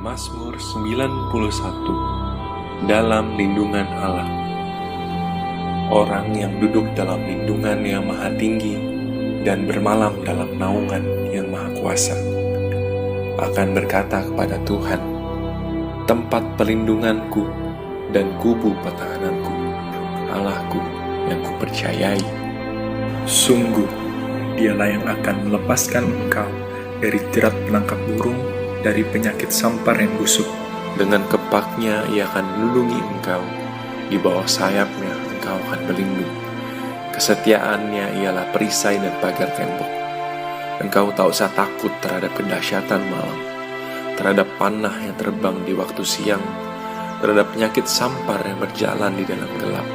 Mazmur 91. Dalam lindungan Allah. Orang yang duduk dalam lindungan yang maha tinggi dan bermalam dalam naungan yang maha kuasa akan berkata kepada Tuhan, tempat pelindunganku dan kubu pertahananku, Allahku yang kupercayai. Sungguh, Dialah yang akan melepaskan engkau dari jerat penangkap burung, dari penyakit sampar yang busuk. Dengan kepaknya ia akan melindungi engkau, di bawah sayapnya engkau akan berlindung. Kesetiaannya ialah perisai dan pagar tembok. Engkau tak usah takut terhadap kedahsyatan malam, terhadap panah yang terbang di waktu siang, terhadap penyakit sampar yang berjalan di dalam gelap,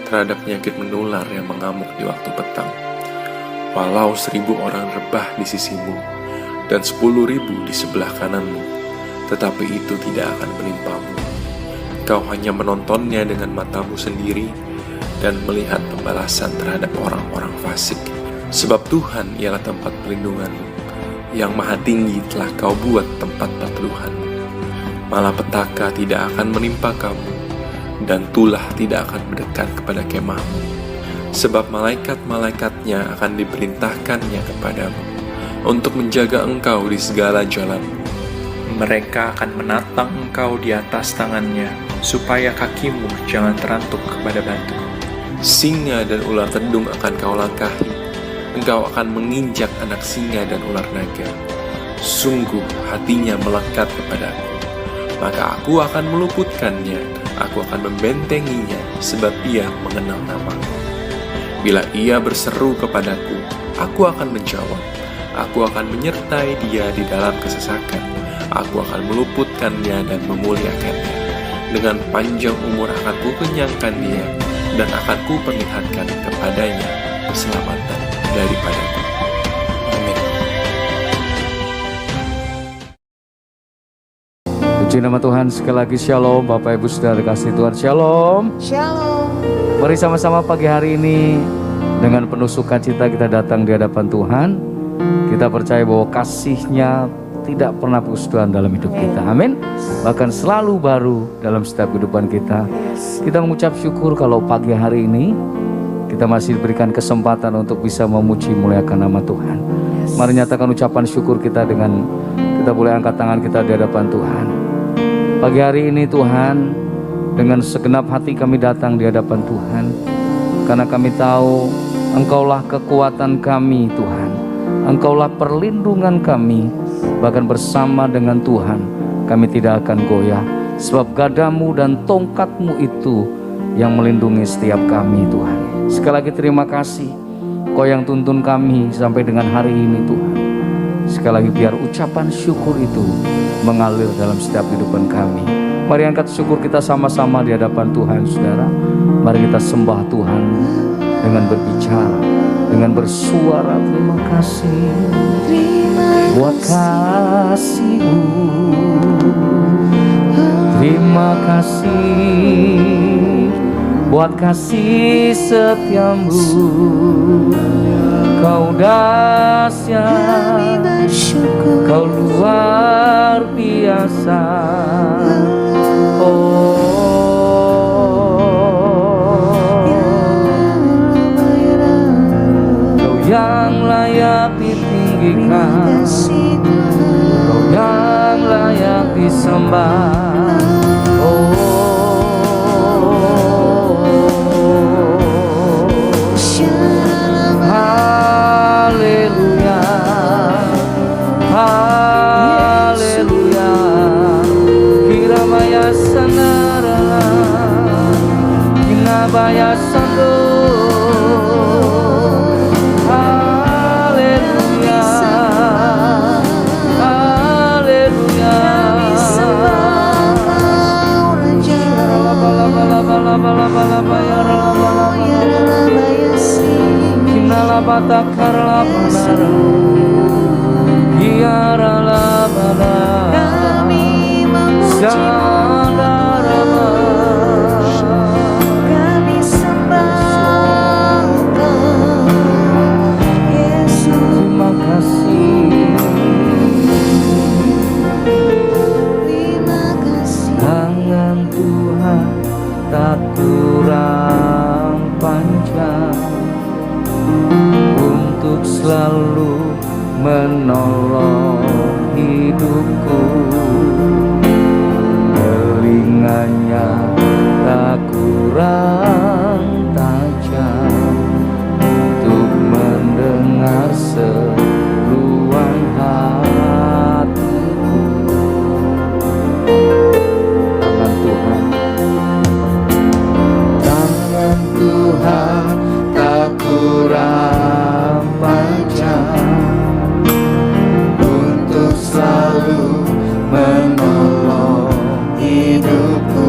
terhadap penyakit menular yang mengamuk di waktu petang. Walau 1.000 orang rebah di sisimu dan 10.000 di sebelah kananmu, tetapi itu tidak akan menimpamu. Kau hanya menontonnya dengan matamu sendiri dan melihat pembalasan terhadap orang-orang fasik. Sebab Tuhan ialah tempat pelindunganmu, yang maha tinggi telah kau buat tempat perteduhanmu. Malapetaka tidak akan menimpa kamu, dan tulah tidak akan mendekat kepada kemahmu. Sebab malaikat-malaikatnya akan diperintahkannya kepadamu, untuk menjaga engkau di segala jalanmu. Mereka akan menatang engkau di atas tangannya, supaya kakimu jangan terantuk kepada batu. Singa dan ular tedung akan kau langkahi, engkau akan menginjak anak singa dan ular naga. Sungguh hatinya melekat kepadaku, maka aku akan meluputkannya, aku akan membentenginya, sebab ia mengenal namaku. Bila ia berseru kepadaku, aku akan menjawab. Aku akan menyertai dia di dalam kesesakan. Aku akan meluputkannya dan memuliakannya. Dengan panjang umur akan kukenyangkan dia, dan akan kuperlihatkan kepadanya keselamatan daripadaku. Amin. Puji nama Tuhan, sekali lagi shalom Bapak Ibu Saudara kasih Tuhan, shalom. Shalom. Mari sama-sama pagi hari ini dengan penuh sukacita kita datang di hadapan Tuhan. Kita percaya bahwa kasih-Nya tidak pernah putus Tuhan dalam hidup kita. Amin. Bahkan selalu baru dalam setiap kehidupan kita. Kita mengucap syukur kalau pagi hari ini kita masih diberikan kesempatan untuk bisa memuji muliakan nama Tuhan. Mari nyatakan ucapan syukur kita dengan kita boleh angkat tangan kita di hadapan Tuhan. Pagi hari ini Tuhan, dengan segenap hati kami datang di hadapan Tuhan, karena kami tahu Engkaulah kekuatan kami Tuhan. Engkaulah perlindungan kami. Bahkan bersama dengan Tuhan kami tidak akan goyah, sebab gadamu dan tongkatmu itu yang melindungi setiap kami Tuhan. Sekali lagi terima kasih, Kau yang tuntun kami sampai dengan hari ini Tuhan. Sekali lagi biar ucapan syukur itu mengalir dalam setiap kehidupan kami. Mari angkat syukur kita sama-sama di hadapan Tuhan, saudara. Mari kita sembah Tuhan dengan berbicara, dengan bersuara terima kasih buat kasih-Mu. Terima kasih buat kasih setiamu. Kau dahsyat, Kau luar biasa. Yang layak ditinggikan, Kau yang layak disembah. Haleluya, haleluya. Kiramaya sanara, kinabaya sando. Kami memuji, kami sembah. hidupku. Telinganya tak kurang tajam untuk mendengar seruan hatiku. Tangan Tuhan, tangan Tuhan tak kurang panjang untuk selalu menolong hidupku.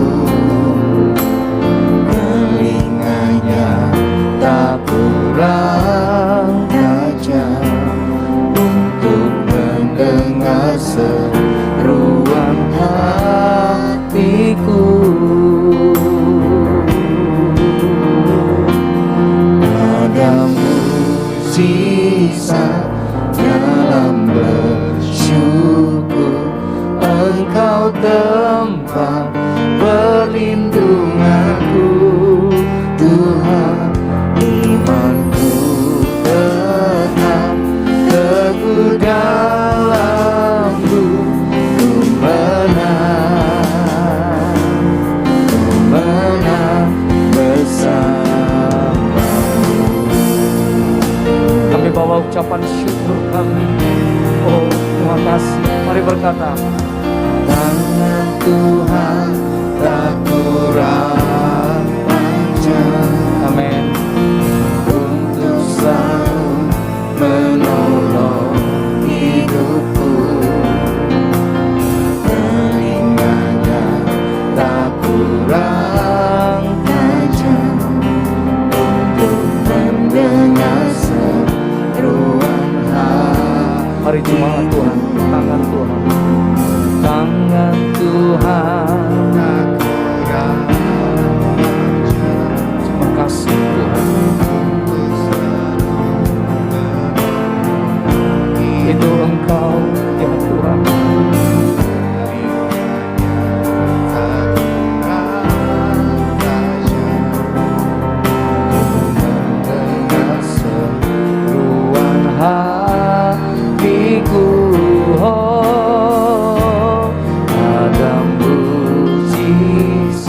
Telinganya tak kurang tajam untuk mendengar seruan hatiku. Ada mukjizat dalam bersyukur, Engkau tempat perlindunganku. Tuhan, imanku tetap teguh dalam-Mu. Ku menang bersama-Mu. Kami bawa ucapan syukur kami. Oh, terima kasih. Mari berkata, tangan Tuhan tak kurang panjang. Amin. Untuk selalu menolong hidupku. Telinganya tak kurang tajam untuk mendengar seruan hati. Mari jemaat Tuhan, tangan Tuhan, tangan Tuhan tak kurang panjang. Terima kasih Tuhan. Itu Engkau ya Tuhan. Mendengar seruan hatiku. Oh, ada mukjizat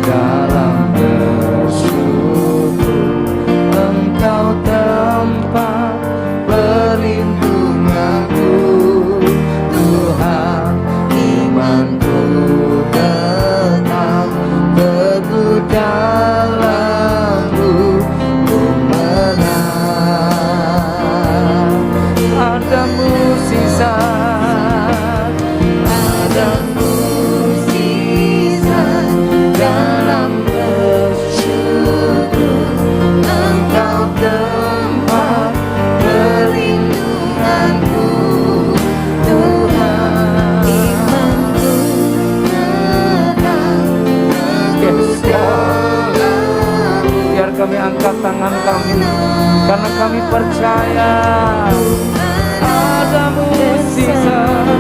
dalam bersyukur, Engkau tempat perlindunganku. Tuhan, imanku tetap teguh dalam-Mu. Ku menang. Ada mukjizat, ada mukjizat dalam bersyukur, Engkau tempat perlindunganku. Tuhan, imanku tetap teguh dalam-Mu. Biar kami angkat tangan kami, karena kami percaya ada mukjizat,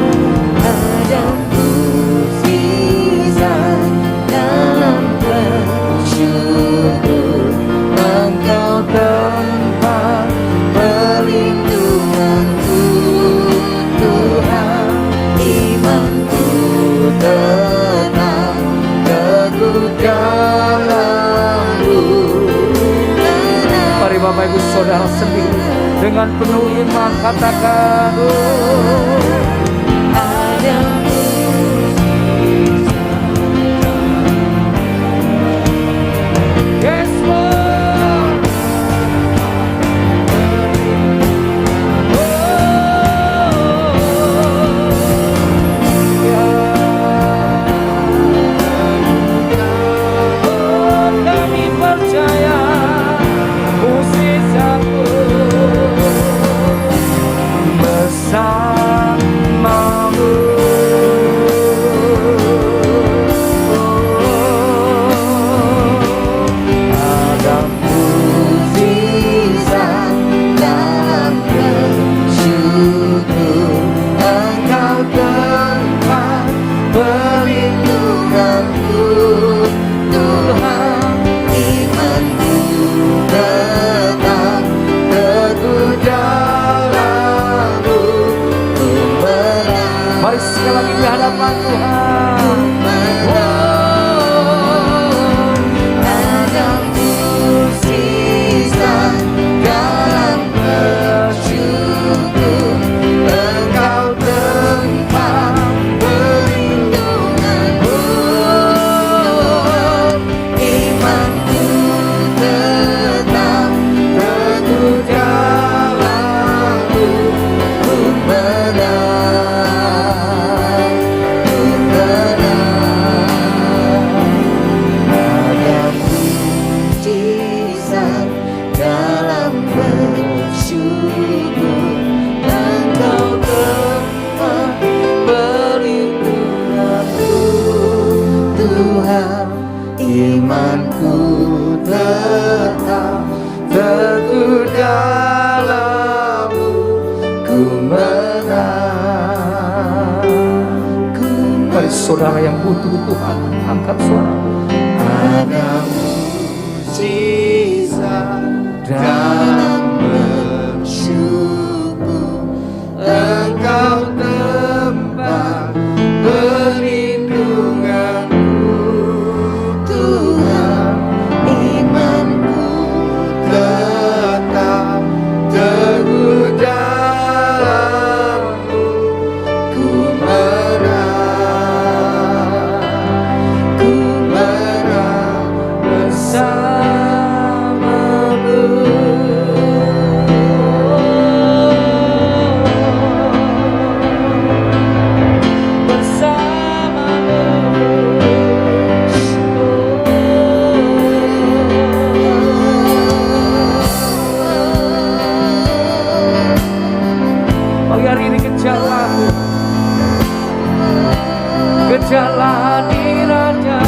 ada mukjizat dalam bersyukur, Engkau tempat perlindunganku. Tuhan, imanku tetap teguh dalam-Mu. Mari Bapak Ibu Saudara sendiri dengan penuh iman katakan, oh, ada mukjizat. Yes Lord. Oh, ya. Oh, kami percaya mukjizat besar Mari sekali lagi di hadapan Tuhan. Ada mukjizat dalam bersyukur, Engkau tempat perlindunganku. Imanku tetap teguh dalam-Mu, ku menang, ku menang. Ada mukjizat dalam bersyukur, Engkau tempat perlindunganku. Tuhan, imanku tetap teguh dalam-Mu, ku menang, ku Mari saudara yang butuh Tuhan, angkat suara. ada mukjizat dalam bersyukur, Engkau tempat perlindunganku. Tuhan, imanku tetap teguh dalam-Mu, ku menang bersama-Mu. Pagi hari ini kejarlah hadirat-Nya.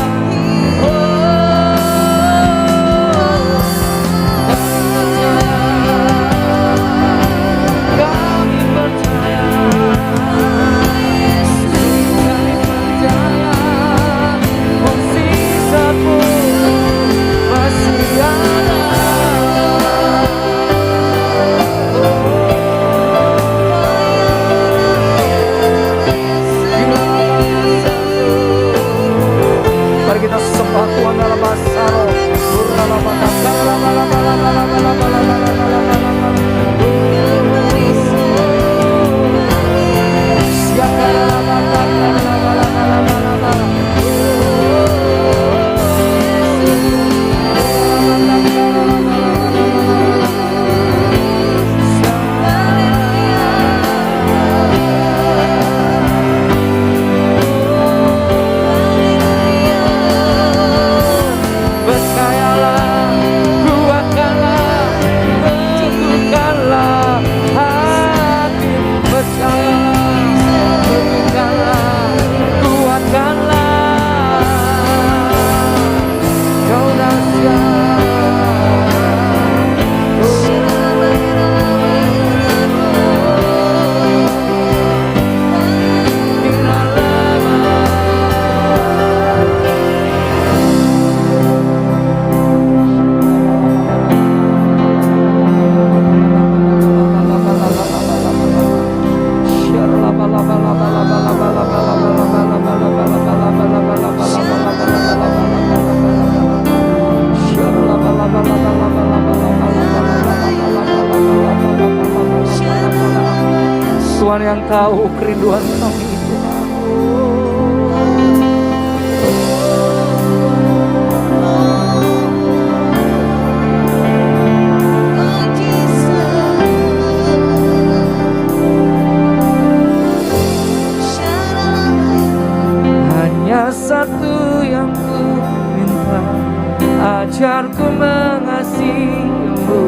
Kami percaya, mukjizat-Mu masih ada. Mari kita sembah Tuhan dalam bahasa roh. Percayalah, kuatkanlah, teguhkanlah hati. Percayalah, teguhkanlah, kuatkanlah. Kau dahsyat. Tuhan yang tahu kerinduan kami itu. Hanya satu yang ku minta, ajarku mengasihi-Mu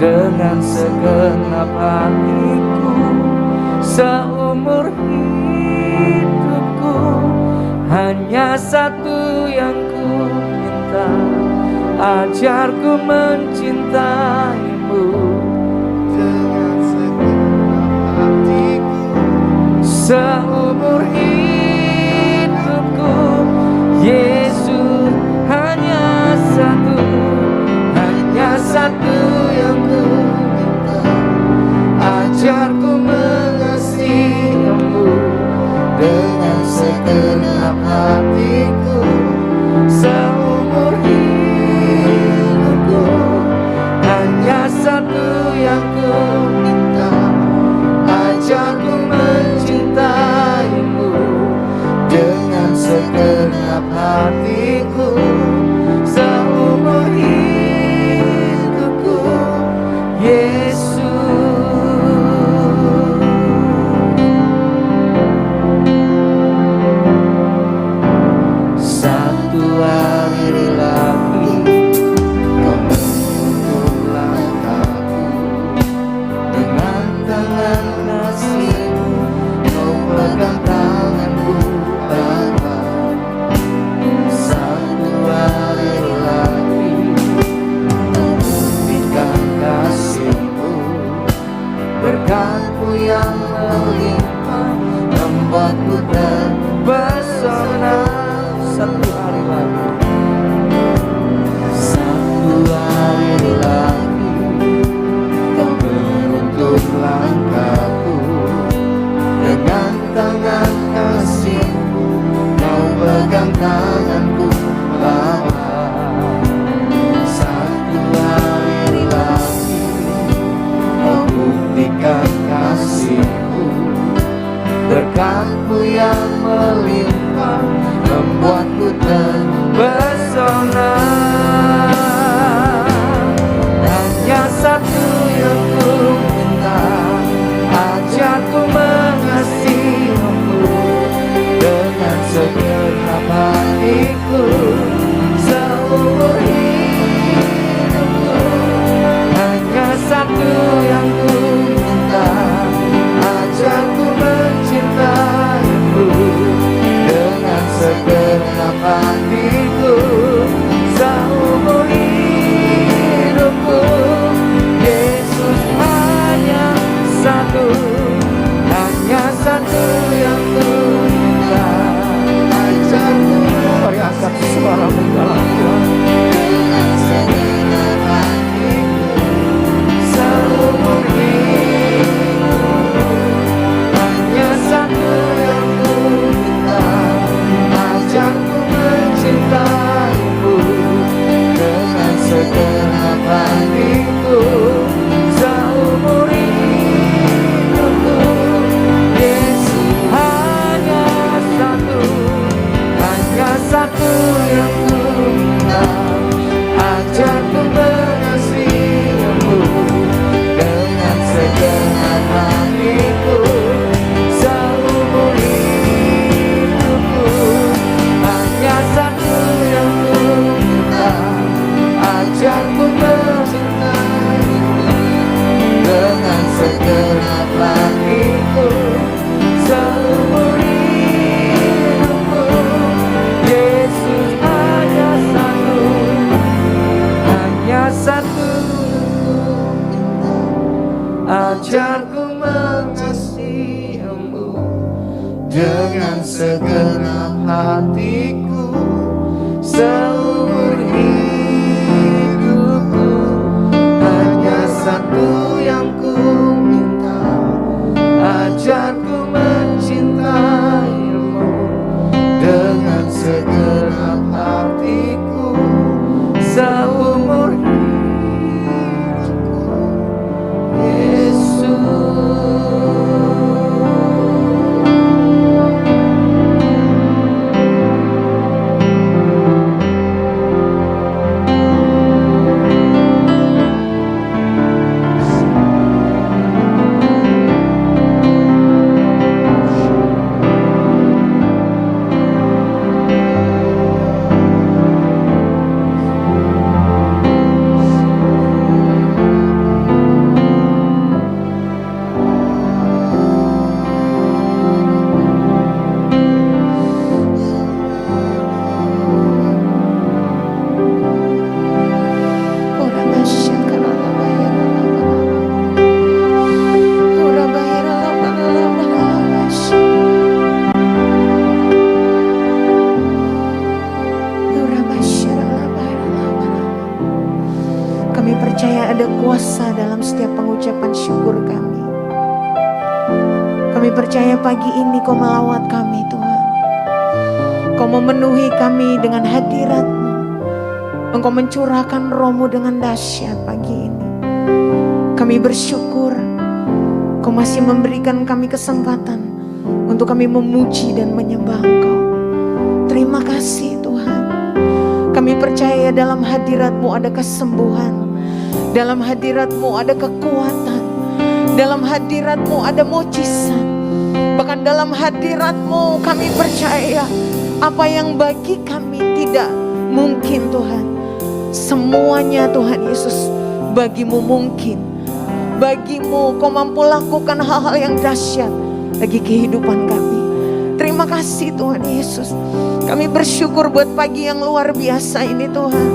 dengan segenap hatiku. Seumur hidupku hanya satu yang ku minta, ajarku mencintai-Mu dengan segenap hatiku. Seumur hidupku, Yesus, hanya satu yang ku minta, ajarku mengasihi-Mu dengan segenap hatiku. Seumur hidupku hanya satu yang ku minta, ajarku mencintaimu dengan segenap hatiku. Seumur hidupku, Yesus. Satu hari lagi kau menuntun langkahku, dengan tangan kasih-Mu kau pegang tanganku Bapa. Satu hari lagi kau buktikan kasih-Mu, berkat-Mu yang melimpah membuatku terpesona. Satu hari lagi, satu hari lagi kau menuntun langkahku, dengan tangan kasih-Mu kau pegang tanganku Bapa. Satu hari lagi kau buktikan kasih-Mu, berkat-Mu yang melimpah membuatku terpesona. Hanya satu yang ku minta, ajarku mengasihi-Mu dengan segenap hatiku. Seumur hidupku hanya satu yang ku minta, ajarku mencintaimu dengan segenap hatiku. Seumur hidupku, Yesus, hanya satu yang ku minta, ajarku. Mari angkat suaramu dalam Tuhan. Dengan segenap hatiku. Seumur hidupku hanya satu yang ku minta, ajarku mencintaimu dengan segenap hatiku. Seumur hidupku, Yesus, hanya satu yang ku minta, ajarku mengasihi-Mu dengan segenap hatiku. Seumur hidupku hanya satu yang ku minta, ajarku mencintaimu dengan segenap hatiku. Seumur hidupku, Yesus, hanya satu ajarku mengasihi-Mu dengan segenap hatiku. Seumur hidupku hanya satu yang ku minta, ajarku mencintaimu dengan segenap hatiku. Seumur hidupku, Yesus. percaya ada kuasa dalam setiap pengucapan syukur kami. Kami percaya pagi ini Kau melawat kami. memenuhi kami dengan hadirat-Mu. Engkau mencurahkan Roh-Mu dengan dahsyat pagi ini. Kami bersyukur Engkau masih memberikan kami kesempatan untuk kami memuji dan menyembah Engkau. Terima kasih Tuhan. Kami percaya dalam hadirat-Mu ada kesembuhan, dalam hadirat-Mu ada kekuatan, dalam hadirat-Mu ada mujizat. Bahkan dalam hadirat-Mu kami percaya apa yang bagi kami tidak mungkin Tuhan, semuanya Tuhan Yesus bagi-Mu mungkin. Bagi-Mu Kau mampu lakukan hal-hal yang dahsyat bagi kehidupan kami. Terima kasih Tuhan Yesus. Kami bersyukur buat pagi yang luar biasa ini Tuhan.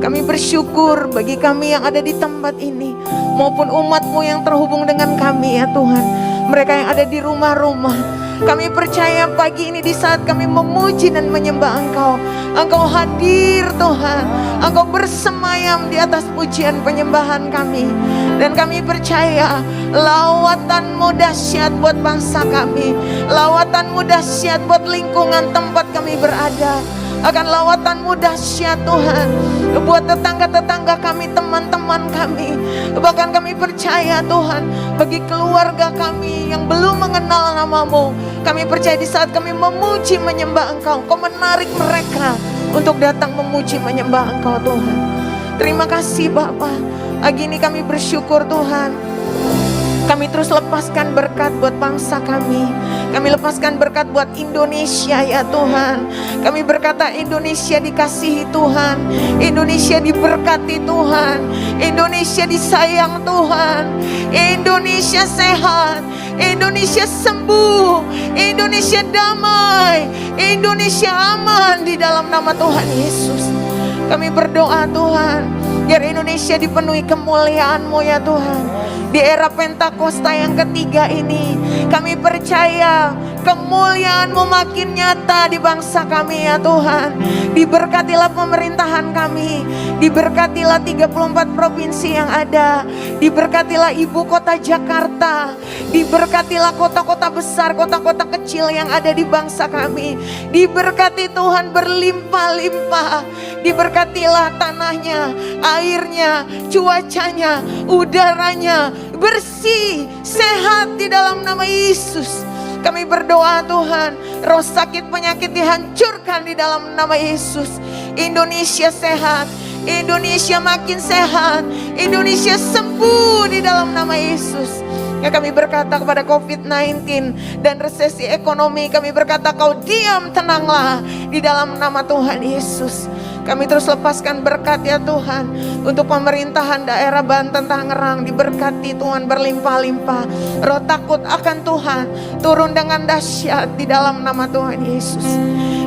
Kami bersyukur bagi kami yang ada di tempat ini, maupun umat-Mu yang terhubung dengan kami ya Tuhan. Mereka yang ada di rumah-rumah. Kami percaya pagi ini di saat kami memuji dan menyembah Engkau, Engkau hadir Tuhan. Engkau bersemayam di atas pujian penyembahan kami. Dan kami percaya lawatan-Mu dahsyat buat bangsa kami, lawatan-Mu dahsyat buat lingkungan tempat kami berada. Akan lawatan-Mu dahsyat Tuhan buat tetangga-tetangga kami, teman-teman kami. Bahkan kami percaya Tuhan bagi keluarga kami yang belum mengenal nama-Mu, kami percaya di saat kami memuji menyembah Engkau, Engkau menarik mereka untuk datang memuji menyembah Engkau Tuhan. Terima kasih Bapa. Pagi ini kami bersyukur Tuhan. Kami terus lepaskan berkat buat bangsa kami. Kami lepaskan berkat buat Indonesia ya Tuhan. Kami berkata Indonesia dikasihi Tuhan, Indonesia diberkati Tuhan, Indonesia disayang Tuhan, Indonesia sehat, Indonesia sembuh, Indonesia damai, Indonesia aman di dalam nama Tuhan Yesus. Kami berdoa Tuhan, biar Indonesia dipenuhi kemuliaan-Mu ya Tuhan. Di era Pentakosta yang ketiga ini, kami percaya kemuliaan-Mu makin nyata di bangsa kami ya Tuhan. Diberkatilah pemerintahan kami, diberkatilah 34 provinsi yang ada, diberkatilah ibu kota Jakarta, diberkatilah kota-kota besar, kota-kota kecil yang ada di bangsa kami. Diberkati Tuhan berlimpah-limpah, diberkatilah tanahnya, airnya, cuacanya, udaranya, bersih, sehat di dalam nama Yesus. Kami berdoa Tuhan, roh sakit penyakit dihancurkan di dalam nama Yesus. Indonesia sehat, Indonesia makin sehat, Indonesia sembuh di dalam nama Yesus. Ya, kami berkata kepada COVID-19 dan resesi ekonomi, kami berkata kau diam, tenanglah di dalam nama Tuhan Yesus. Kami terus lepaskan berkat ya Tuhan untuk pemerintahan daerah Banten, Tangerang, diberkati Tuhan berlimpah-limpah. Roh takut akan Tuhan turun dengan dahsyat di dalam nama Tuhan Yesus.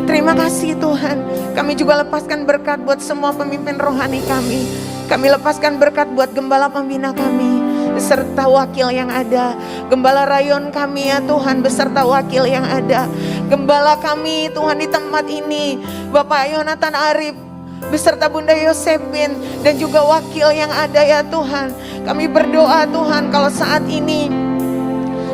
Terima kasih Tuhan. Kami juga lepaskan berkat buat semua pemimpin rohani kami. Kami lepaskan berkat buat gembala pembina kami beserta wakil yang ada, gembala rayon kami ya Tuhan beserta wakil yang ada, gembala kami Tuhan di tempat ini, Bapak Yonatan Arif beserta Bunda Yosepin dan juga wakil yang ada ya Tuhan. Kami berdoa Tuhan, kalau saat ini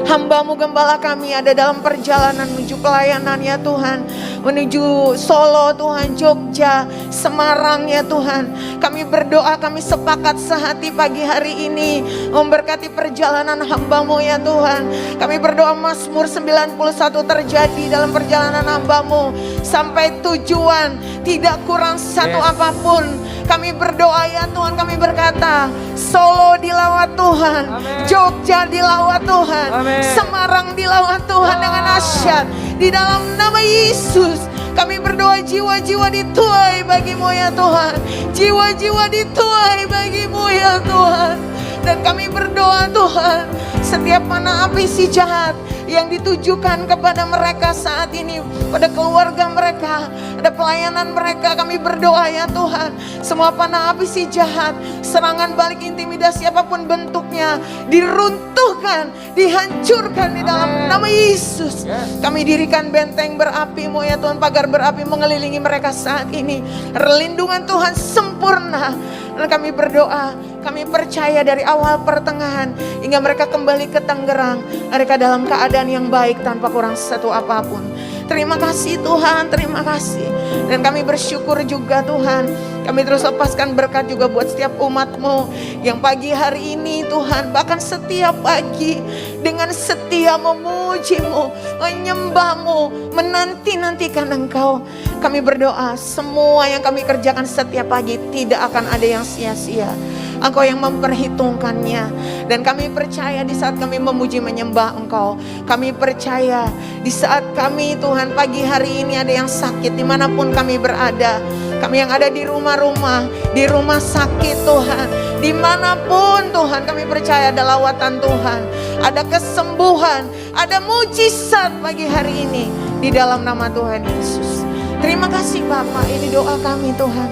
hamba-Mu gembala kami ada dalam perjalanan menuju pelayanan ya Tuhan, menuju Solo Tuhan, Jogja, Semarang ya Tuhan. Kami berdoa, kami sepakat sehati pagi hari ini memberkati perjalanan hamba-Mu ya Tuhan. Kami berdoa Mazmur 91 terjadi dalam perjalanan hamba-Mu sampai tujuan, tidak kurang satu apapun. Kami berdoa ya Tuhan, kami berkata Solo dilawat Tuhan, Jogja dilawat Tuhan, Semarang dilawat Tuhan dengan dahsyat di dalam nama Yesus. Kami berdoa jiwa-jiwa dituai bagi-Mu ya Tuhan, jiwa-jiwa dituai bagi-Mu ya Tuhan. Dan kami berdoa Tuhan, setiap panah api si jahat yang ditujukan kepada mereka saat ini, pada keluarga mereka, ada pelayanan mereka, kami berdoa ya Tuhan, semua panah api si jahat, serangan balik, intimidasi apapun bentuknya, diruntuhkan, dihancurkan di dalam nama Yesus. Kami dirikan benteng berapi-Mu ya Tuhan, pagar berapi mengelilingi mereka saat ini. Perlindungan Tuhan sempurna. Dan kami berdoa, kami percaya dari awal pertengahan hingga mereka kembali ke Tangerang, mereka dalam keadaan yang baik tanpa kurang satu apapun. Terima kasih Tuhan, terima kasih. Dan kami bersyukur juga Tuhan, kami terus lepaskan berkat juga buat setiap umat-Mu yang pagi hari ini Tuhan, bahkan setiap pagi dengan setia memuji-Mu, menyembah-Mu, menanti-nantikan Engkau. Kami berdoa semua yang kami kerjakan setiap pagi tidak akan ada yang sia-sia. Engkau yang memperhitungkannya. Dan kami percaya di saat kami memuji menyembah Engkau, kami percaya di saat kami Tuhan pagi hari ini ada yang sakit dimanapun kami berada, kami yang ada di rumah-rumah, di rumah sakit Tuhan, dimanapun Tuhan, kami percaya ada lawatan Tuhan, ada kesembuhan, ada mujizat pagi hari ini di dalam nama Tuhan Yesus. Terima kasih Bapa, ini doa kami Tuhan.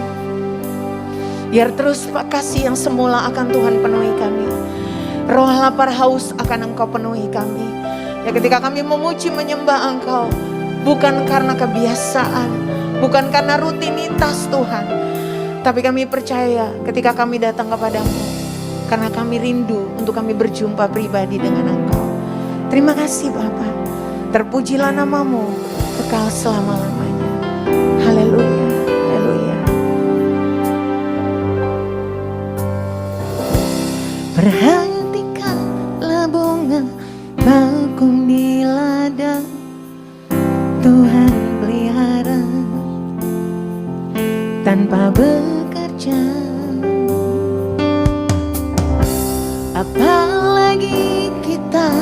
Biar terus kasih yang semula akan Tuhan penuhi kami. Roh lapar haus akan Engkau penuhi kami. Ya ketika kami memuji menyembah Engkau, bukan karena kebiasaan, bukan karena rutinitas Tuhan, tapi kami percaya ketika kami datang kepadamu, karena kami rindu untuk kami berjumpa pribadi dengan Engkau. Terima kasih Bapa. Terpujilah namamu kekal selama-lamanya. Haleluya, haleluya. Perhatikanlah bunga bakung di ladang, Tuhan pelihara tanpa bekerja. Apalagi kita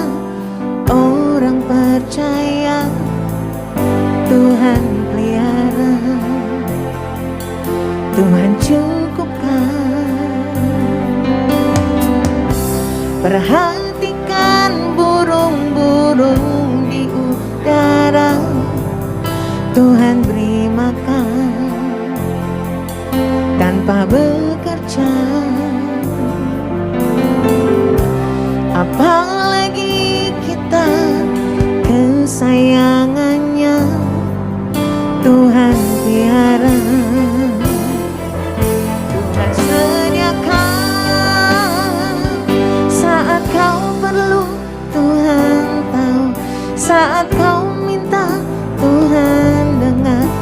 orang percaya, Tuhan pelihara, Tuhan cukupkan. Perhatikan burung-burung di udara, Tuhan beri makan tanpa bekerja. Apalagi kita kesayangannya, Tuhan pelihara, Tuhan sediakan saat kau perlu, Tuhan tahu saat kau minta, Tuhan dengar.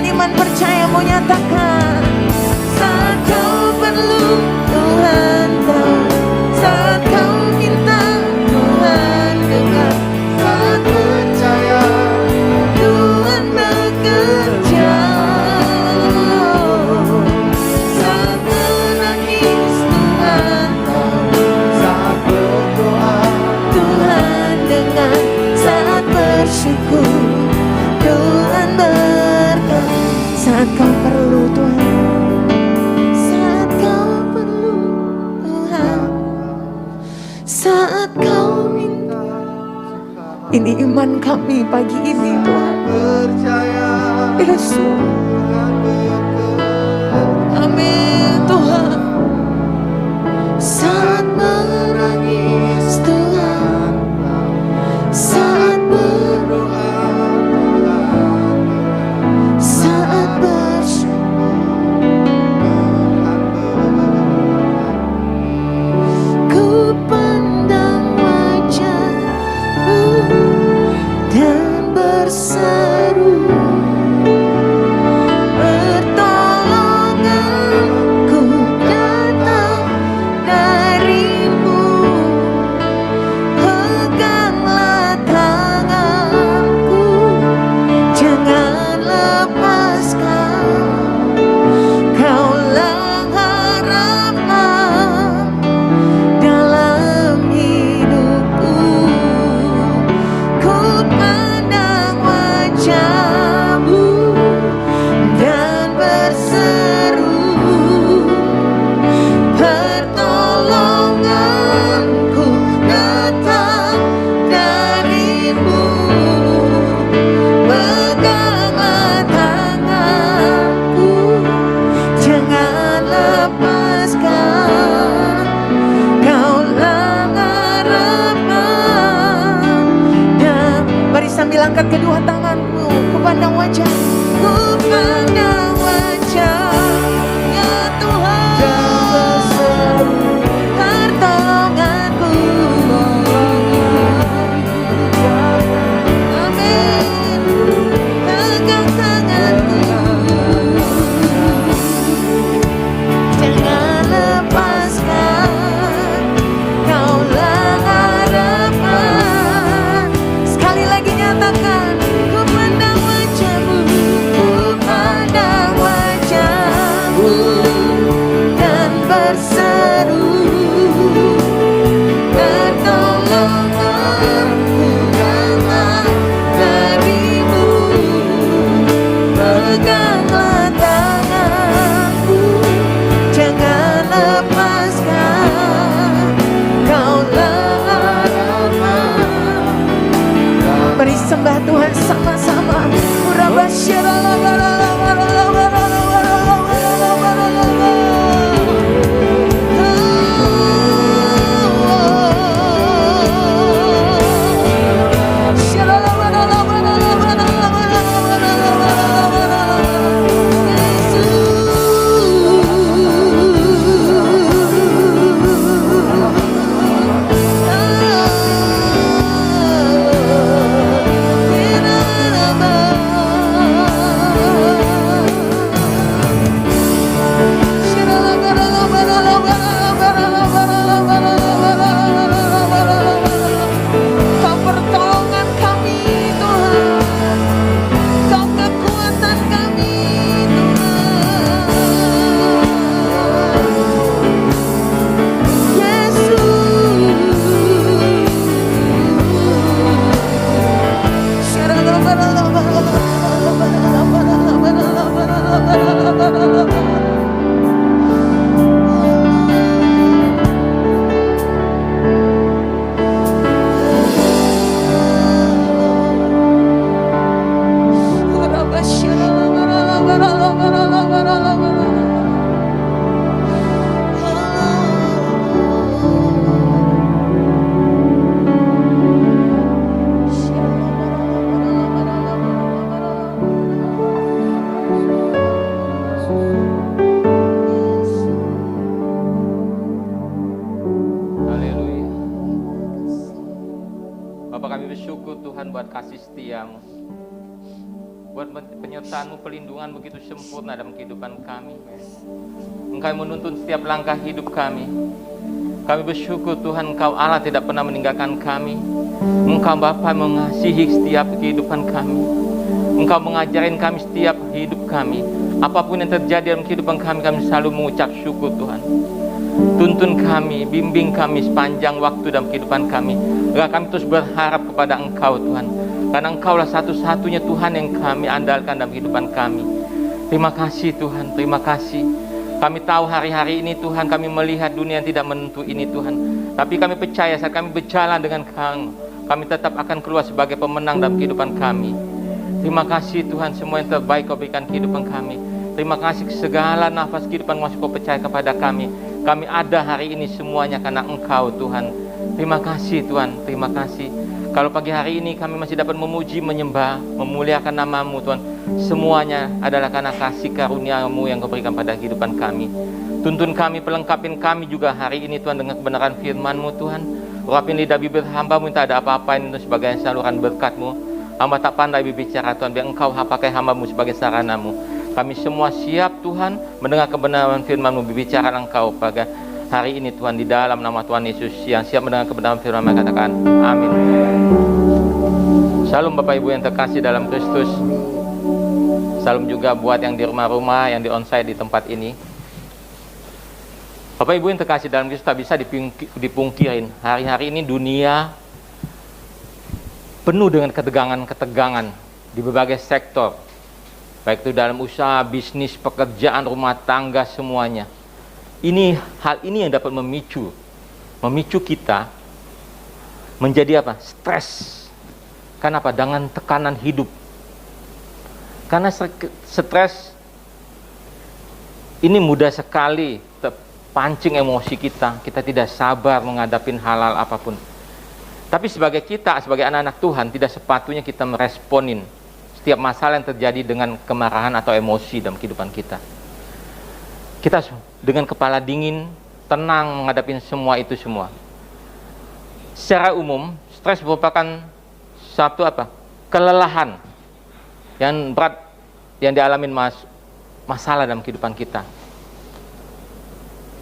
dengan iman percaya mau nyatakan, saat kau perlu Tuhan tahu, saat kau minta Tuhan dengar, saat percaya Tuhan bekerja, saat menangis Tuhan tahu, saat berdoa Tuhan dengar, saat bersyukur Tuhan berkati. Saat kau perlu Tuhan, saat kau perlu Tuhan, saat kau minta. Ini iman kami pagi ini Tuhan. Yesus. Amin Tuhan. Saat menangis Tuhan, saat berdoa, saat bersyukur, ku pandang wajah-Mu dan berseru, pertolonganku datang dari-Mu. Peganglah tanganku, jangan lepaskan. Kaulah harapan dalam hidupku. Ku pandang wajah-Mu dan berseru, pertolonganku datang dari-Mu. Peganglah tanganku, jangan lepaskan. Kaulah harapan. Dan mari sambil angkat kedua tanganmu, ku pandang wajah, ku pandang wajah ya Tuhan, pertolonganku. Amin. Pegang tanganku, jangan lepaskan. Kaulah harapan. Sekali lagi nyatakan, ku pandang wajah-Mu, ku pandang wajah-Mu dan berseru, pertolonganku datang dari-Mu. Peganglah tanganku, jangan lepaskan. Kaulah harapan. Mari sembah Tuhan sama-sama. Kau pertolongan kami Tuhan, Kau kekuatan kami Tuhan. Bapak, kami bersyukur Tuhan buat kasih setia-Mu. buat penyertaan-Mu, pelindungan begitu sempurna dalam kehidupan kami. Engkau menuntun setiap langkah hidup kami. Kami bersyukur Tuhan, Engkau Allah tidak pernah meninggalkan kami. Engkau Bapa mengasihi setiap kehidupan kami. Engkau mengajarin kami setiap hidup kami. Apapun yang terjadi dalam kehidupan kami, kami selalu mengucap syukur Tuhan. Tuntun kami, bimbing kami sepanjang waktu dalam kehidupan kami. Agar kami terus berharap kepada Engkau Tuhan. Karena Engkaulah satu-satunya Tuhan yang kami andalkan dalam kehidupan kami. Terima kasih Tuhan, terima kasih. Kami tahu hari-hari ini Tuhan, kami melihat dunia yang tidak menentu ini Tuhan. Tapi kami percaya saat kami berjalan dengan kami tetap akan keluar sebagai pemenang dalam kehidupan kami. Terima kasih Tuhan, semua yang terbaik Kau berikan kehidupan kami. Terima kasih segala nafas kehidupan masih Kau percaya kepada kami. Kami ada hari ini semuanya karena Engkau Tuhan. Terima kasih Tuhan, terima kasih. Kalau pagi hari ini kami masih dapat memuji, menyembah, memuliakan nama-Mu Tuhan. Semuanya adalah karena kasih karunia-Mu yang Kau berikan pada kehidupan kami. Tuntun kami, pelengkapin kami juga hari ini Tuhan dengan kebenaran firman-Mu Tuhan. Urapin lidah bibir hamba-Mu, tak ada apa-apa ini sebagai saluran berkat-Mu. Hamba tak pandai berbicara Tuhan, biar Engkau pakai hamba-Mu sebagai sarana-Mu. Kami semua siap Tuhan mendengar kebenaran firman-Mu, berbicara Engkau pada hari ini Tuhan, di dalam nama Tuhan Yesus yang siap mendengar kebenaran firman-Mu, katakan amin. Salam Bapak Ibu yang terkasih dalam Kristus. Salam juga buat yang di rumah-rumah, yang di onsite di tempat ini. Bapak Ibu yang terkasih dalam Kristus, tak bisa dipungkirin. Hari-hari ini dunia penuh dengan ketegangan-ketegangan di berbagai sektor. Baik itu dalam usaha, bisnis, pekerjaan, rumah tangga, semuanya. Hal ini yang dapat memicu kita menjadi apa? Stres. Kenapa? Dengan tekanan hidup. Karena stres ini mudah sekali terpancing emosi kita. Kita tidak sabar menghadapi hal-hal apapun. Tapi sebagai anak-anak Tuhan, tidak sepatutnya kita meresponin setiap masalah yang terjadi dengan kemarahan atau emosi dalam kehidupan kita. Kita dengan kepala dingin, tenang menghadapi semua itu semua. Secara umum, stres merupakan satu kelelahan yang berat yang dialami masalah dalam kehidupan kita.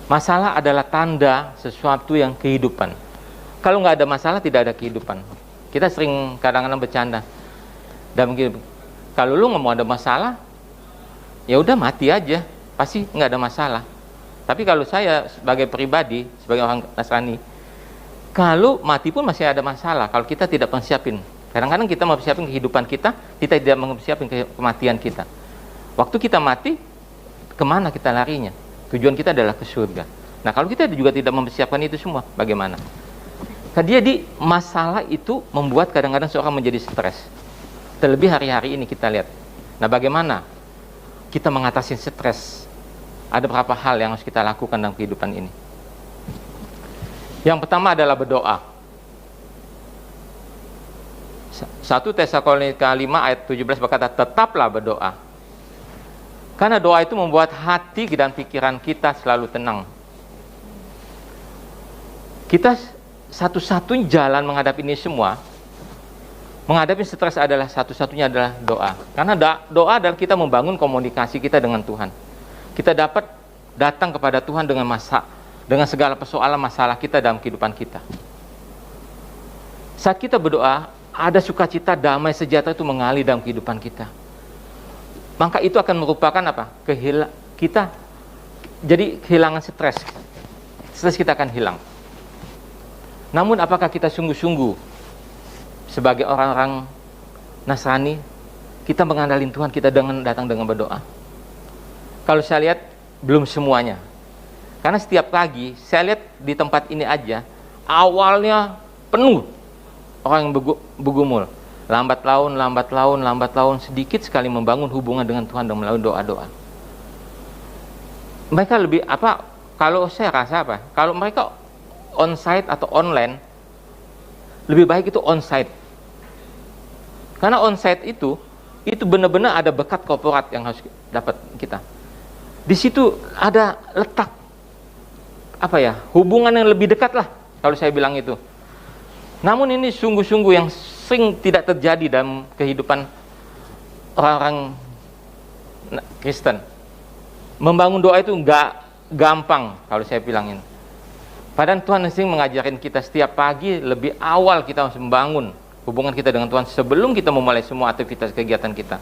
Masalah adalah tanda sesuatu yang kehidupan. Kalau nggak ada masalah, tidak ada kehidupan. Kita sering kadang-kadang bercanda dalam kehidupan. Kalau lu nggak mau ada masalah, ya udah mati aja, pasti nggak ada masalah. Tapi kalau saya sebagai pribadi, sebagai orang Nasrani, kalau mati pun masih ada masalah. Kalau kita tidak persiapin, kadang-kadang kita mau persiapin kehidupan kita tidak mempersiapin kematian kita. Waktu kita mati, kemana kita larinya? Tujuan kita adalah ke surga. Nah, kalau kita juga tidak mempersiapkan itu semua, bagaimana? Jadi masalah itu membuat kadang-kadang seorang menjadi stres. Terlebih hari-hari ini kita lihat. Nah, bagaimana kita mengatasi stres? Ada beberapa hal yang harus kita lakukan dalam kehidupan ini. Yang pertama adalah berdoa. 1 Tesalonika 5 ayat 17 berkata, tetaplah berdoa. Karena doa itu membuat hati dan pikiran kita selalu tenang. Kita satu-satunya jalan menghadapi ini semua, menghadapi stres adalah satu-satunya adalah doa. Karena doa adalah kita membangun komunikasi kita dengan Tuhan. Kita dapat datang kepada Tuhan dengan segala persoalan masalah kita dalam kehidupan kita. Saat kita berdoa, ada sukacita, damai, sejahtera itu mengalir dalam kehidupan kita. Maka itu akan merupakan kita jadi kehilangan stres. Stres kita akan hilang. Namun apakah kita sungguh-sungguh sebagai orang-orang Nasrani, kita mengandalkan Tuhan, kita datang dengan berdoa? Kalau saya lihat, belum semuanya. Karena setiap pagi, saya lihat di tempat ini aja, awalnya penuh orang yang bergumul. Lambat laun, sedikit sekali membangun hubungan dengan Tuhan dan melalui doa-doa. Mereka lebih, kalau saya rasa kalau mereka on-site atau online, lebih baik itu on-site. Karena on-site itu benar-benar ada berkat korporat yang harus dapat kita. Di situ ada letak hubungan yang lebih dekat lah, kalau saya bilang itu. Namun ini sungguh-sungguh yang sering tidak terjadi dalam kehidupan orang-orang Kristen, membangun doa itu nggak gampang kalau saya bilangin. Padahal Tuhan sering mengajarin kita setiap pagi lebih awal kita harus membangun hubungan kita dengan Tuhan sebelum kita memulai semua aktivitas kegiatan kita.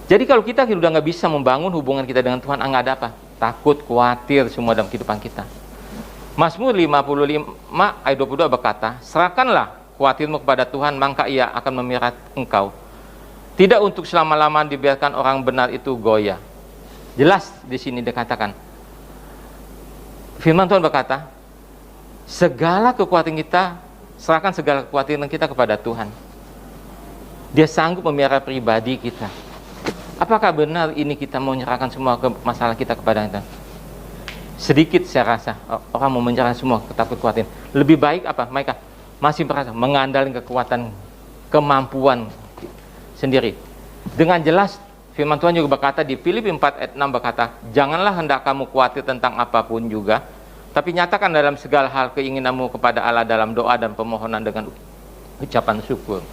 Jadi kalau kita sudah nggak bisa membangun hubungan kita dengan Tuhan, nggak ada apa? Takut, khawatir semua dalam kehidupan kita. Mazmur 55 ayat 22 berkata, serahkanlah khawatirmu kepada Tuhan, maka Ia akan memelihara engkau. Tidak untuk selama-lama dibiarkan orang benar itu goyah. Jelas di sini dikatakan. Firman Tuhan berkata, segala kekhawatiran kita, serahkan segala kekhawatiran kita kepada Tuhan. Dia sanggup memelihara pribadi kita. Apakah benar ini kita mau menyerahkan semua masalah kita kepada Tuhan? Sedikit saya rasa orang mau menyerahkan semua ketakut khawatir. Lebih baik apa? Mereka masih merasa mengandalkan kekuatan, kemampuan sendiri. Dengan jelas firman Tuhan juga berkata di Filipi 4 ayat 6 berkata, janganlah hendak kamu khawatir tentang apapun juga, tapi nyatakan dalam segala hal keinginanmu kepada Allah dalam doa dan permohonan dengan ucapan syukur.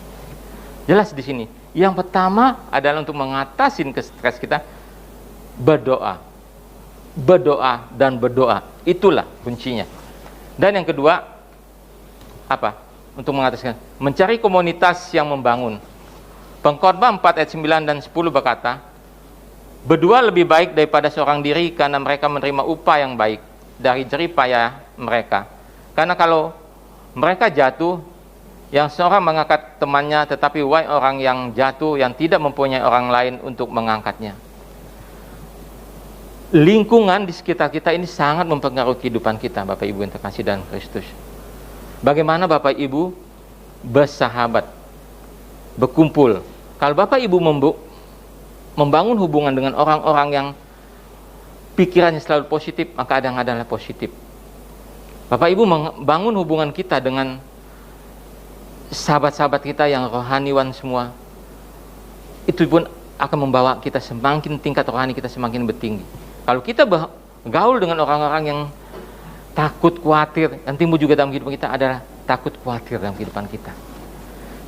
Jelas di sini. Yang pertama adalah untuk mengatasi stres kita, berdoa. Berdoa dan berdoa. Itulah kuncinya. Dan yang kedua, apa? Untuk mengatasi, mencari komunitas yang membangun. Pengkhotbah 4 ayat 9 dan 10 berkata, berdua lebih baik daripada seorang diri karena mereka menerima upah yang baik dari jerih payah mereka. Karena kalau mereka jatuh, yang seorang mengangkat temannya, tetapi wahai orang yang jatuh yang tidak mempunyai orang lain untuk mengangkatnya. Lingkungan di sekitar kita ini sangat mempengaruhi kehidupan kita, Bapak Ibu yang terkasih dalam Kristus. Bagaimana Bapak Ibu bersahabat, berkumpul? Kalau Bapak Ibu membangun hubungan dengan orang-orang yang pikirannya selalu positif, maka adalah positif. Bapak Ibu membangun hubungan kita dengan sahabat-sahabat kita yang rohaniwan semua, itu pun akan membawa kita semakin tingkat rohani kita semakin bertinggi. Kalau kita bergaul dengan orang-orang yang takut khawatir, yang timbul juga dalam kehidupan kita adalah takut khawatir dalam kehidupan kita.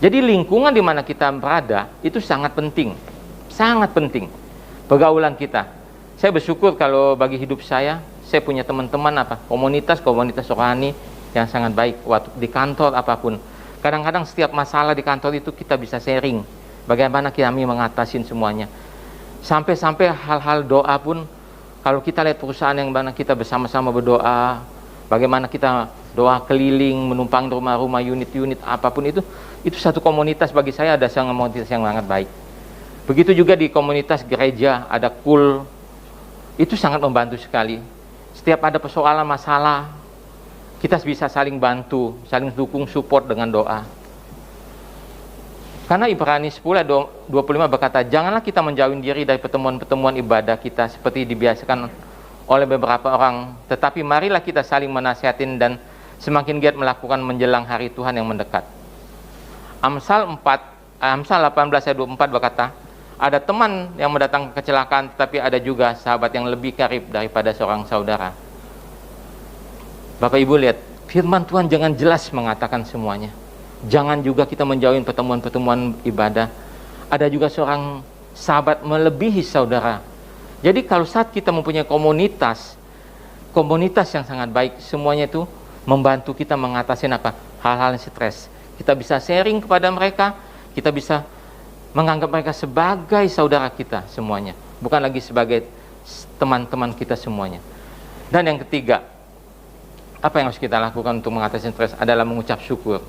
Jadi lingkungan di mana kita berada itu sangat penting, sangat penting pergaulan kita. Saya bersyukur kalau bagi hidup saya punya teman-teman komunitas rohani yang sangat baik waktu di kantor apapun. Kadang-kadang setiap masalah di kantor itu kita bisa sharing bagaimana kami mengatasi semuanya. Sampai-sampai hal-hal doa pun, kalau kita lihat perusahaan yang mana kita bersama-sama berdoa, bagaimana kita doa keliling, menumpang rumah-rumah, unit-unit apapun itu satu komunitas bagi saya ada sangat komunitas yang sangat baik. Begitu juga di komunitas gereja ada kul, itu sangat membantu sekali. Setiap ada persoalan masalah, kita bisa saling bantu, saling dukung, support dengan doa. Karena Ibrani 10 ayat 25 berkata, janganlah kita menjauhin diri dari pertemuan-pertemuan ibadah kita seperti dibiasakan oleh beberapa orang, tetapi marilah kita saling menasihatin dan semakin giat melakukan menjelang hari Tuhan yang mendekat. Amsal 18 ayat 24 berkata, ada teman yang mendatangkan kecelakaan, tetapi ada juga sahabat yang lebih karib daripada seorang saudara. Bapak Ibu lihat, firman Tuhan jangan jelas mengatakan semuanya. Jangan juga kita menjauhin pertemuan-pertemuan ibadah. Ada juga seorang sahabat melebihi saudara. Jadi kalau saat kita mempunyai komunitas yang sangat baik, semuanya itu membantu kita mengatasi hal-hal yang stres. Kita bisa sharing kepada mereka, kita bisa menganggap mereka sebagai saudara kita semuanya, bukan lagi sebagai teman-teman kita semuanya. Dan yang ketiga, apa yang harus kita lakukan untuk mengatasi stres adalah mengucap syukur.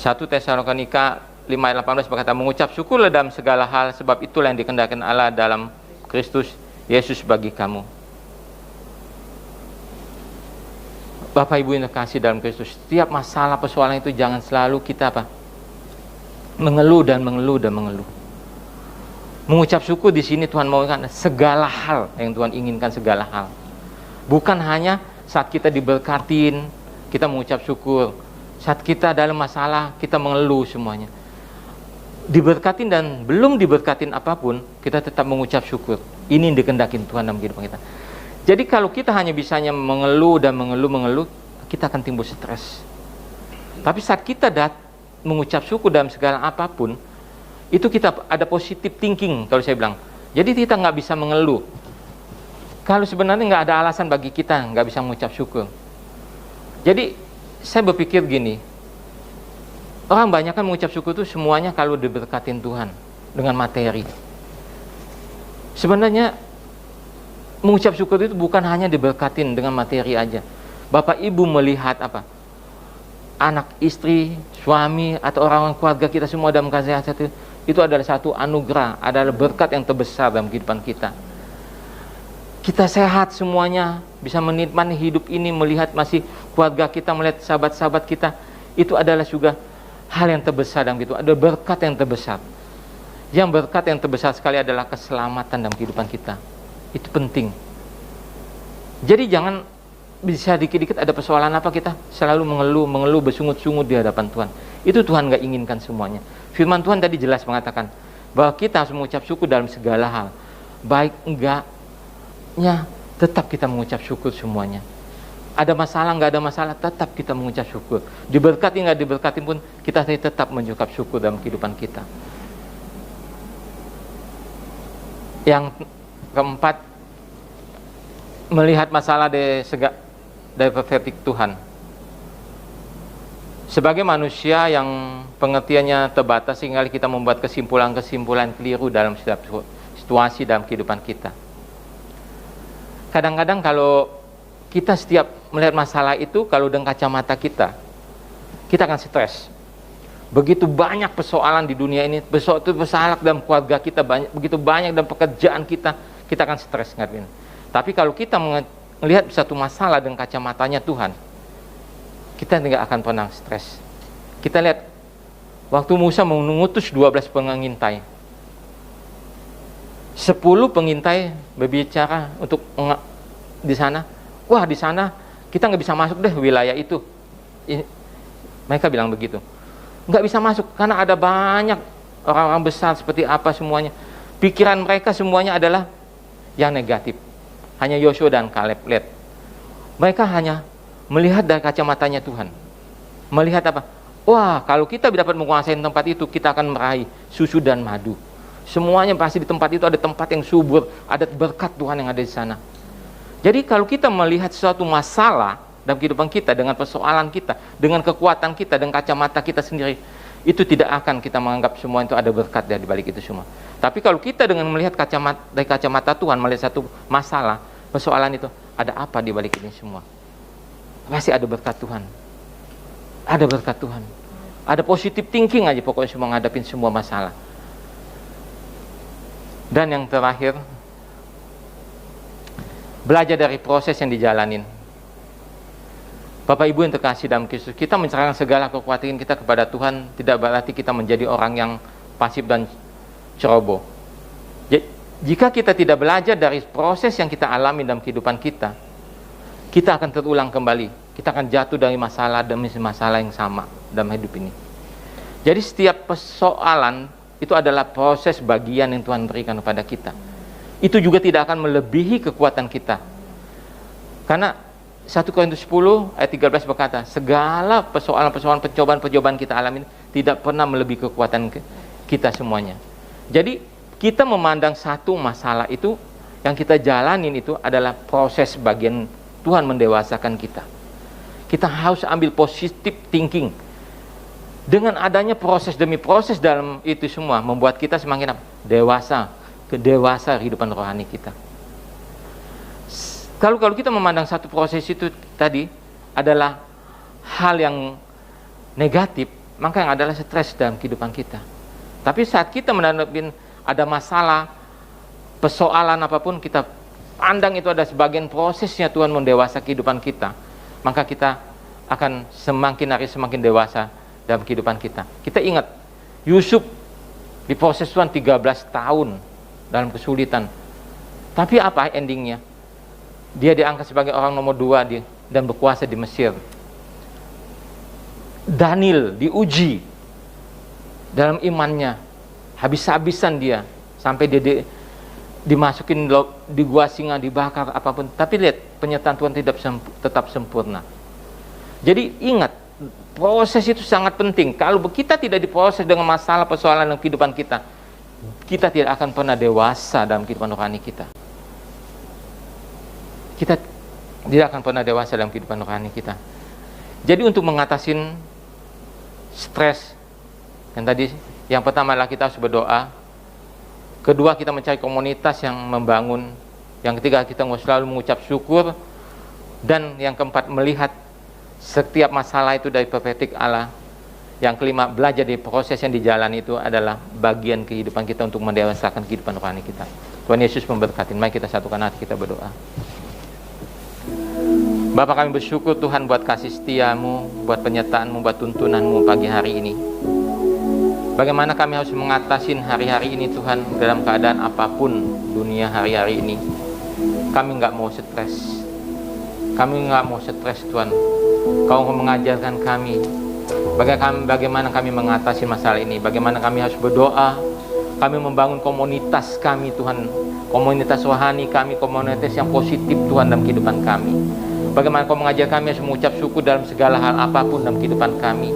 1 Tesalonika 5 ayat 18 berkata, mengucap syukurlah dalam segala hal, sebab itulah yang dikehendaki Allah dalam Kristus Yesus bagi kamu. Bapak Ibu yang terkasih dalam Kristus, setiap masalah persoalan itu jangan selalu kita mengeluh dan mengeluh dan mengeluh. Mengucap syukur di sini Tuhan mau segala hal yang Tuhan inginkan, segala hal. Bukan hanya saat kita diberkatin, kita mengucap syukur. Saat kita dalam masalah, kita mengeluh semuanya. Diberkatin dan belum diberkatin apapun, kita tetap mengucap syukur. Ini yang dikehendaki Tuhan dalam kehidupan kita. Jadi kalau kita hanya bisanya mengeluh dan mengeluh, kita akan timbul stres. Tapi saat kita mengucap syukur dalam segala apapun, itu kita ada positive thinking kalau saya bilang. Jadi kita nggak bisa mengeluh. Kalau sebenarnya nggak ada alasan bagi kita nggak bisa mengucap syukur. Jadi saya berpikir gini, orang banyak kan mengucap syukur itu semuanya kalau diberkatin Tuhan dengan materi. Sebenarnya mengucap syukur itu bukan hanya diberkatin dengan materi aja. Bapak Ibu melihat apa? Anak, istri, suami, atau orang-orang keluarga kita semua dalam kasih itu adalah satu anugerah, adalah berkat yang terbesar dalam kehidupan kita. Kita sehat semuanya, bisa menikmati hidup ini, melihat masih keluarga kita, melihat sahabat-sahabat kita, itu adalah juga hal yang terbesar dalam kehidupan, ada berkat yang terbesar. Yang berkat yang terbesar sekali adalah keselamatan dalam kehidupan kita. Itu penting. Jadi jangan bisa dikit-dikit ada persoalan apa kita selalu mengeluh, bersungut-sungut di hadapan Tuhan. Itu Tuhan gak inginkan semuanya. Firman Tuhan tadi jelas mengatakan bahwa kita harus mengucap syukur dalam segala hal. Baik enggaknya, tetap kita mengucap syukur semuanya. Ada masalah, nggak ada masalah, tetap kita mengucap syukur. Diberkati, nggak diberkati pun, kita tetap mengucap syukur dalam kehidupan kita. Yang keempat, melihat masalah dari perspektif Tuhan. Sebagai manusia yang pengertiannya terbatas, sehingga kita membuat kesimpulan-kesimpulan keliru dalam setiap situasi dalam kehidupan kita. Kadang-kadang kalau kita setiap melihat masalah itu, kalau dengan kacamata kita akan stres. Begitu banyak persoalan di dunia ini, persoalan dalam keluarga kita, begitu banyak dalam pekerjaan kita akan stres ngadepin. Tapi kalau kita melihat satu masalah dengan kacamatanya Tuhan, kita tidak akan pernah stres. Kita lihat waktu Musa mengutus 12 pengintai, 10 pengintai berbicara untuk di sana. Wah, di sana kita nggak bisa masuk deh wilayah itu. Mereka bilang begitu. Nggak bisa masuk karena ada banyak orang-orang besar seperti apa semuanya. Pikiran mereka semuanya adalah yang negatif. Hanya Yosua dan Kaleb lihat. Mereka hanya melihat dari kacamatanya Tuhan. Melihat apa? Wah, kalau kita dapat menguasai tempat itu, kita akan meraih susu dan madu. Semuanya pasti di tempat itu ada tempat yang subur, ada berkat Tuhan yang ada di sana. Jadi kalau kita melihat suatu masalah dalam kehidupan kita, dengan persoalan kita, dengan kekuatan kita, dengan kacamata kita sendiri, itu tidak akan kita menganggap semua itu ada berkat dari balik itu semua. Tapi kalau kita dengan melihat dari kacamata Tuhan, melihat satu masalah, persoalan itu, ada apa di balik ini semua? Pasti ada berkat Tuhan. Ada berkat Tuhan. Ada positive thinking aja pokoknya semua menghadapi semua masalah. Dan yang terakhir, belajar dari proses yang dijalanin. Bapak Ibu yang terkasih dalam Kristus, kita mencerahkan segala kekhawatiran kita kepada Tuhan, tidak berarti kita menjadi orang yang pasif dan ceroboh. Jika kita tidak belajar dari proses yang kita alami dalam kehidupan kita akan terulang kembali. Kita akan jatuh dari masalah demi masalah yang sama dalam hidup ini. Jadi setiap persoalan itu adalah proses bagian yang Tuhan berikan kepada kita. Itu juga tidak akan melebihi kekuatan kita. Karena 1 Korintus 10 ayat 13 berkata, segala persoalan-persoalan, pencobaan-pencobaan kita alami tidak pernah melebihi kekuatan kita semuanya. Jadi kita memandang satu masalah itu, yang kita jalanin itu adalah proses bagian Tuhan mendewasakan kita. Kita harus ambil positive thinking. Dengan adanya proses demi proses dalam itu semua, membuat kita semakin dewasa, kedewasa kehidupan rohani kita. Kalau kita memandang satu proses itu tadi adalah hal yang negatif, maka yang adalah stres dalam kehidupan kita. Tapi saat kita menghadapi ada masalah, persoalan apapun, kita pandang itu ada sebagian prosesnya Tuhan mendewasa kehidupan kita, maka kita akan semakin hari semakin dewasa dalam kehidupan kita. Kita ingat, Yusuf diproses Tuhan 13 tahun dalam kesulitan. Tapi apa endingnya? Dia diangkat sebagai orang nomor 2 dan berkuasa di Mesir. Daniel diuji dalam imannya, habis-habisan dia, sampai dia dimasukin di gua singa, dibakar apapun. Tapi lihat, penyertaan Tuhan tetap sempurna. Jadi ingat, proses itu sangat penting. Kalau kita tidak diproses dengan masalah persoalan dalam kehidupan kita, kita tidak akan pernah dewasa dalam kehidupan rohani kita. Kita tidak akan pernah dewasa dalam kehidupan rohani kita. Jadi untuk mengatasi stres, yang pertama adalah kita harus berdoa. Kedua, kita mencari komunitas yang membangun. Yang ketiga, kita selalu mengucap syukur. Dan yang keempat, melihat setiap masalah itu dari perspektif Allah. Yang kelima, belajar dari proses yang dijalani itu adalah bagian kehidupan kita untuk mendewasakan kehidupan rohani kita. Tuhan Yesus memberkati. Mari kita satukan hati, kita berdoa. Bapa, kami bersyukur Tuhan buat kasih setia-Mu, buat penyertaan-Mu, buat tuntunan-Mu pagi hari ini. Bagaimana kami harus mengatasi hari-hari ini Tuhan, dalam keadaan apapun dunia hari-hari ini. Kami nggak mau stres. Kami nggak mau stres Tuhan. Kau mengajarkan kami bagaimana kami mengatasi masalah ini. Bagaimana kami harus berdoa. Kami membangun komunitas kami Tuhan. Komunitas rohani kami, komunitas yang positif Tuhan dalam kehidupan kami. Bagaimana Kau mengajar kami harus mengucap syukur dalam segala hal apapun dalam kehidupan kami.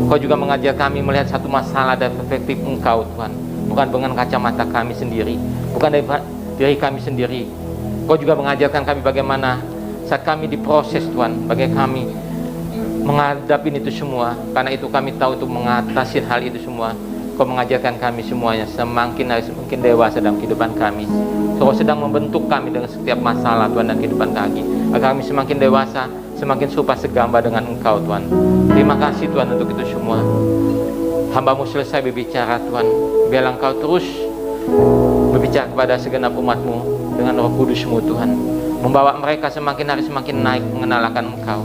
Kau juga mengajar kami melihat satu masalah dari perspektif Engkau Tuhan, bukan dengan kacamata kami sendiri, bukan dari diri kami sendiri. Kau juga mengajarkan kami bagaimana saat kami diproses Tuhan, bagaimana kami menghadapi itu semua. Karena itu kami tahu untuk mengatasi hal itu semua, Kau mengajarkan kami semuanya semakin dewasa dalam kehidupan kami. Kau sedang membentuk kami dengan setiap masalah Tuhan dan kehidupan kami, agar kami semakin dewasa, semakin serupa segambar dengan Engkau Tuhan. Terima kasih Tuhan untuk itu semua. Hamba-Mu selesai berbicara Tuhan, biarlah Engkau terus berbicara kepada segenap umat-Mu dengan Roh Kudus-Mu Tuhan, membawa mereka semakin hari semakin naik mengenal akan Engkau.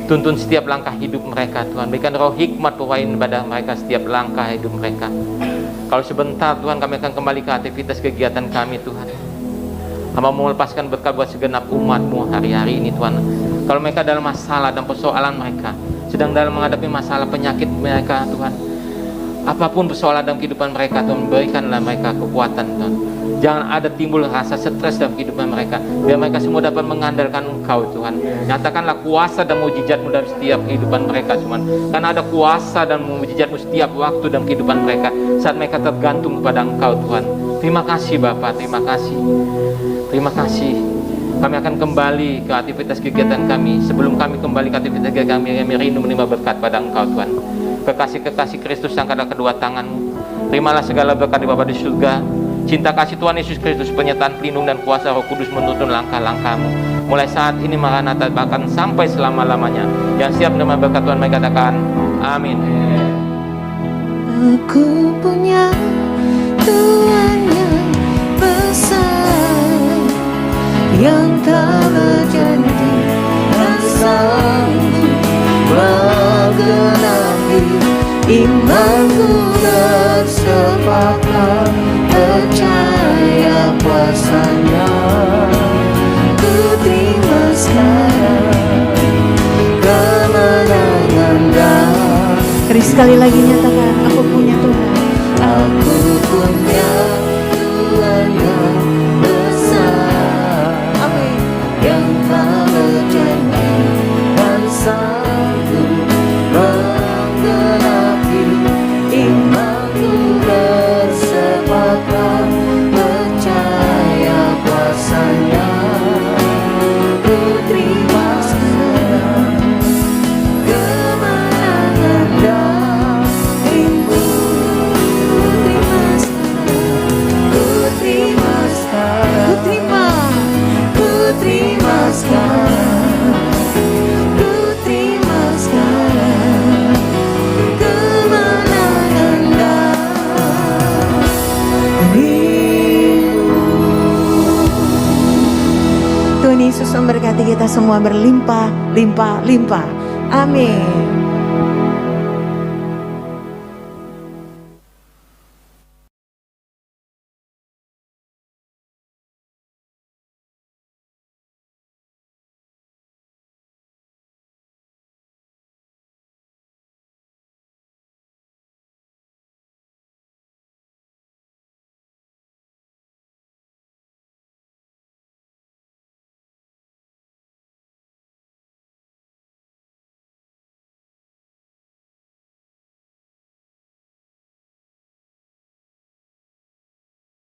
Tuntun setiap langkah hidup mereka Tuhan, berikan roh hikmat pewain pada mereka setiap langkah hidup mereka. Kalau sebentar Tuhan kami akan kembali ke aktivitas kegiatan kami Tuhan. Hamba mau melepaskan berkat buat segenap umat-Mu hari-hari ini Tuhan. Kalau mereka dalam masalah dan persoalan mereka, sedang dalam menghadapi masalah penyakit mereka Tuhan, apapun persoalan dalam kehidupan mereka Tuhan, berikanlah mereka kekuatan Tuhan. Jangan ada timbul rasa stres dalam kehidupan mereka, biar mereka semua dapat mengandalkan Engkau Tuhan. Nyatakanlah kuasa dan mujizat-Mu dalam setiap kehidupan mereka Tuhan, karena ada kuasa dan mujizat-Mu setiap waktu dalam kehidupan mereka saat mereka tergantung kepada Engkau Tuhan. Terima kasih Bapa, terima kasih. Terima kasih. Kami akan kembali ke aktivitas kegiatan kami. Sebelum kami kembali ke aktivitas kegiatan kami rindu menerima berkat pada Engkau Tuhan. Kekasih-kekasih Kristus angkatlah kedua tangan-Mu. Terimalah segala berkat di Bapa di surga. Cinta kasih Tuhan Yesus Kristus, penyertaan pelindung dan kuasa Roh Kudus menuntun langkah-langkah-Mu. Mulai saat ini Maranatha, bahkan sampai selama-lamanya. Yang siap menerima berkat Tuhan, mari katakan amin. Aku punya Tuhan yang besar, yang tak berjanji dan sanggup menggenapi imanku bersepakat percaya kuasa-Nya. Ku terima sekarang kemenangan dan Mari sekali lagi nyatakan, aku punya Tuhan. Aku punya Tuhan yang besar, amin, yang tak berjanji dan sanggup menggenapi imanku bersepakat percaya kuasa-Nya. Ku terima sekarang kemenangan darimu. Ku terima sekarang, ku terima sekarang, ku terima sekarang kemenangan darimu. Tuhan Yesus memberkati kita semua berlimpah, limpah, limpah. Amin.